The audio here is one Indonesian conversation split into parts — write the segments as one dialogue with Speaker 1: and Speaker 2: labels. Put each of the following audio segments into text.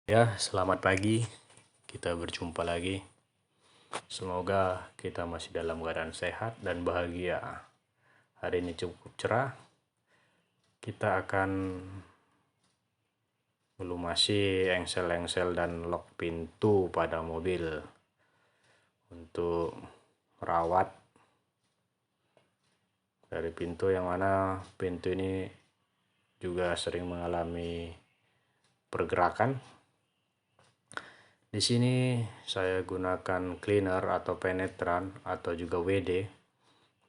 Speaker 1: Ya, selamat pagi. Kita berjumpa lagi. Semoga kita masih dalam keadaan sehat dan bahagia. Hari ini cukup cerah. Kita akan melumasi engsel-engsel dan lock pintu pada mobil untuk merawat dari pintu yang mana pintu ini juga sering mengalami pergerakan. Di sini saya gunakan cleaner atau penetran atau juga WD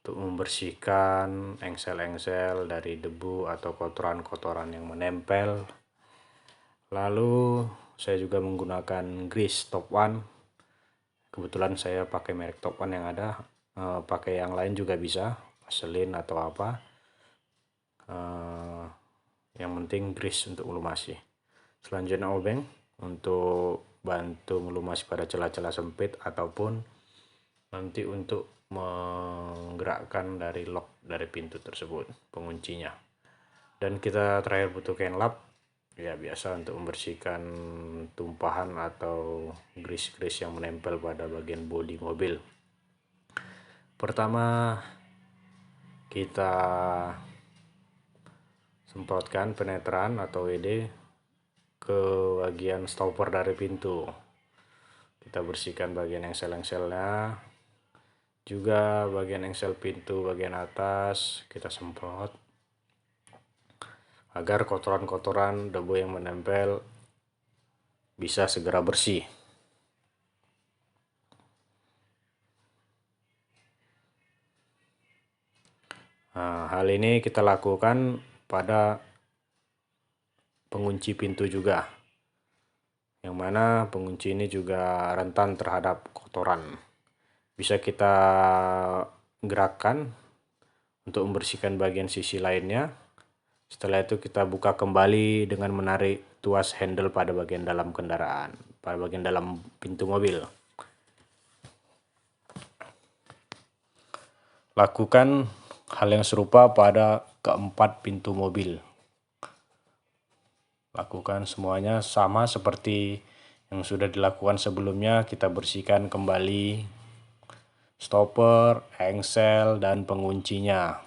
Speaker 1: untuk membersihkan engsel-engsel dari debu atau kotoran-kotoran yang menempel. Lalu saya juga menggunakan grease Top One. Kebetulan saya pakai merek Top One yang ada. Pakai yang lain juga bisa, Vaseline atau apa. Yang penting grease untuk melumasi. Selanjutnya obeng untuk bantu melumasi pada celah-celah sempit ataupun nanti untuk menggerakkan dari lock dari pintu tersebut, penguncinya. Dan kita terakhir butuh kain lap, ya biasa untuk membersihkan tumpahan atau grease-grease yang menempel pada bagian bodi mobil. Pertama kita semprotkan penetran atau WD ke bagian stopper dari pintu. Kita bersihkan bagian engsel-engselnya, juga bagian engsel pintu bagian atas kita semprot agar kotoran-kotoran debu yang menempel bisa segera bersih. Nah, hal ini kita lakukan pada pengunci pintu juga, yang mana pengunci ini juga rentan terhadap kotoran. Bisa kita gerakkan untuk membersihkan bagian sisi lainnya. Setelah itu kita buka kembali dengan menarik tuas handle pada bagian dalam kendaraan, pada bagian dalam pintu mobil. Lakukan hal yang serupa pada keempat pintu mobil. Lakukan semuanya sama seperti yang sudah dilakukan sebelumnya. Kita bersihkan kembali stopper, engsel, dan penguncinya.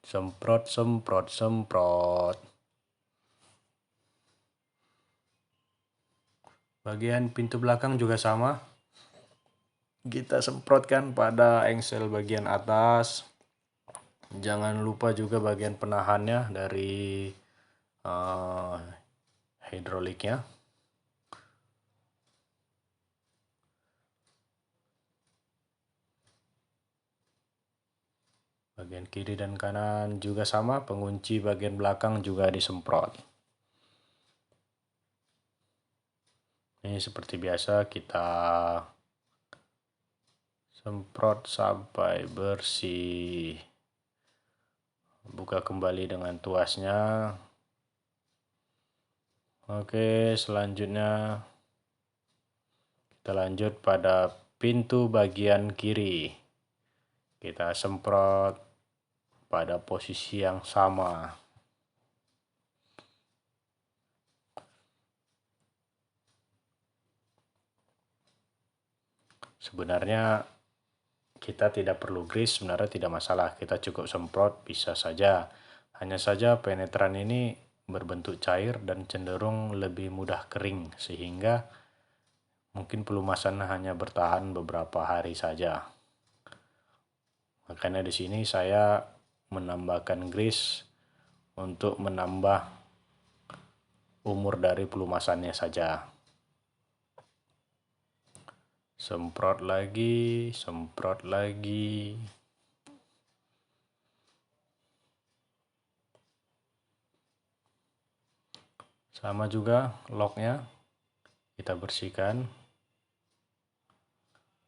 Speaker 1: Semprot, semprot, semprot. Bagian pintu belakang juga sama. Kita semprotkan pada engsel bagian atas. Jangan lupa juga bagian penahannya dari hidroliknya. Bagian kiri dan kanan juga sama, pengunci bagian belakang juga disemprot. Ini seperti biasa kita semprot sampai bersih. Buka kembali dengan tuasnya. Oke, selanjutnya kita lanjut pada pintu bagian kiri. Kita semprot pada posisi yang sama. Sebenarnya kita tidak perlu grease, sebenarnya tidak masalah. Kita cukup semprot, bisa saja. Hanya saja penetran ini berbentuk cair dan cenderung lebih mudah kering, sehingga mungkin pelumasan hanya bertahan beberapa hari saja. Makanya di sini saya menambahkan grease untuk menambah umur dari pelumasannya saja. Semprot lagi, semprot lagi. Sama juga locknya kita bersihkan.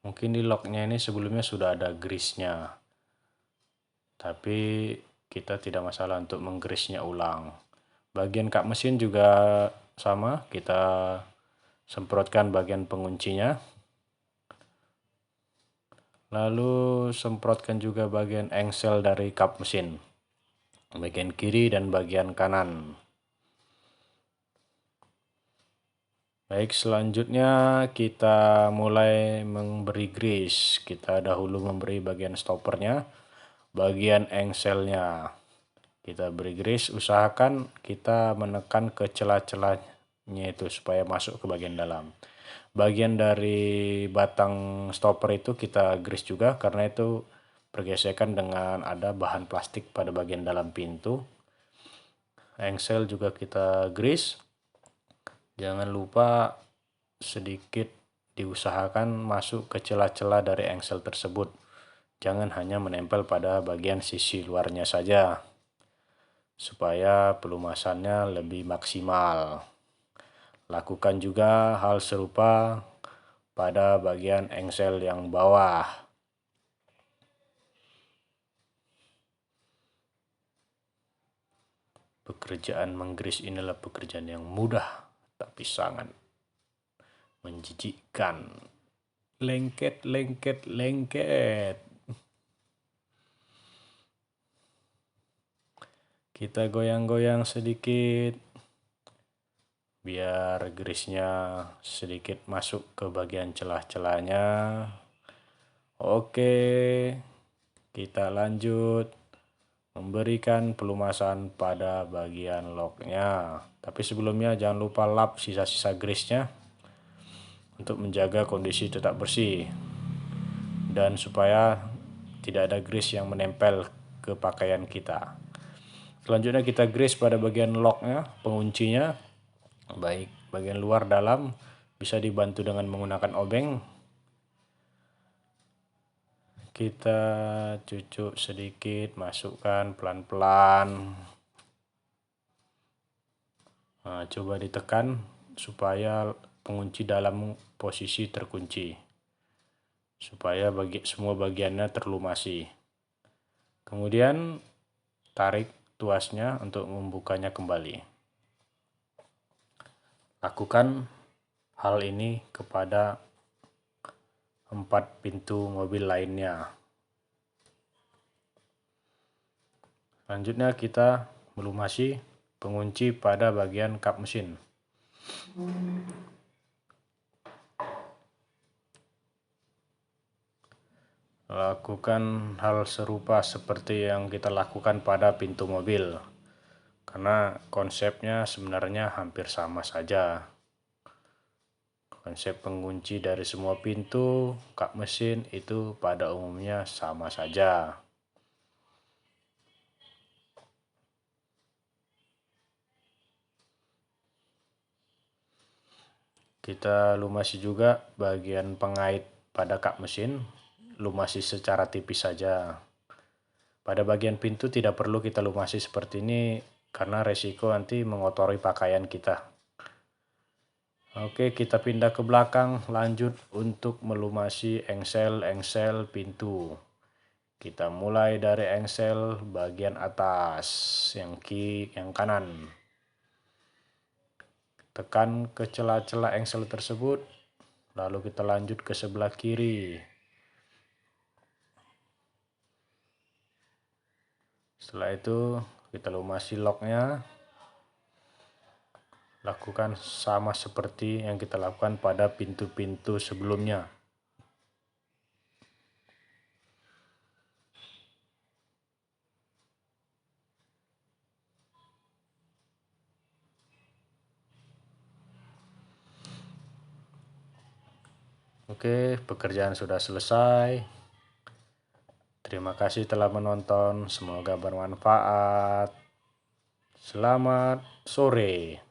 Speaker 1: Mungkin di locknya ini sebelumnya sudah ada grease-nya, tapi kita tidak masalah untuk menggrease-nya ulang. Bagian kap mesin juga sama, kita semprotkan bagian penguncinya. Lalu semprotkan juga bagian engsel dari kap mesin. bagian kiri dan bagian kanan. Baik, selanjutnya kita mulai memberi grease. Kita dahulu memberi bagian stoppernya, bagian engselnya. Kita beri grease, usahakan kita menekan ke celah-celahnya itu supaya masuk ke bagian dalam. Bagian dari batang stopper itu kita grease juga karena itu bergesekan dengan ada bahan plastik pada bagian dalam pintu. Engsel juga kita grease. Jangan lupa sedikit diusahakan masuk ke celah-celah dari engsel tersebut. Jangan hanya menempel pada bagian sisi luarnya saja, supaya pelumasannya lebih maksimal. Lakukan juga hal serupa pada bagian engsel yang bawah. Pekerjaan menggris inilah pekerjaan yang mudah, tapi sangat menjijikkan. Lengket, lengket, lengket. Kita goyang-goyang sedikit biar grease-nya sedikit masuk ke bagian celah-celahnya. Oke, kita lanjut memberikan pelumasan pada bagian locknya. Tapi sebelumnya jangan lupa lap sisa-sisa grease-nya untuk menjaga kondisi tetap bersih dan supaya tidak ada grease yang menempel ke pakaian kita. Selanjutnya kita grease pada bagian locknya, penguncinya, baik bagian luar dalam, bisa dibantu dengan menggunakan obeng. Kita cucuk sedikit, masukkan pelan-pelan. Nah, coba ditekan supaya pengunci dalam posisi terkunci, supaya semua bagiannya terlumasi. Kemudian tarik tuasnya untuk membukanya kembali. Lakukan hal ini kepada 4 pintu mobil lainnya. Selanjutnya kita melumasi pengunci pada bagian kap mesin. Lakukan hal serupa seperti yang kita lakukan pada pintu mobil, karena konsepnya sebenarnya hampir sama saja. Konsep pengunci dari semua pintu kap mesin itu pada umumnya sama saja. Kita lumasi juga bagian pengait pada kap mesin, lumasi secara tipis saja. Pada bagian pintu tidak perlu kita lumasi seperti ini karena resiko nanti mengotori pakaian kita. Oke, kita pindah ke belakang, lanjut untuk melumasi engsel-engsel pintu. Kita mulai dari engsel bagian atas, yang kanan. Tekan ke celah-celah engsel tersebut, lalu kita lanjut ke sebelah kiri. Setelah itu kita lumasi locknya. Lakukan sama seperti yang kita lakukan pada pintu-pintu sebelumnya. Oke, pekerjaan sudah selesai. Terima kasih telah menonton, semoga bermanfaat. Selamat sore.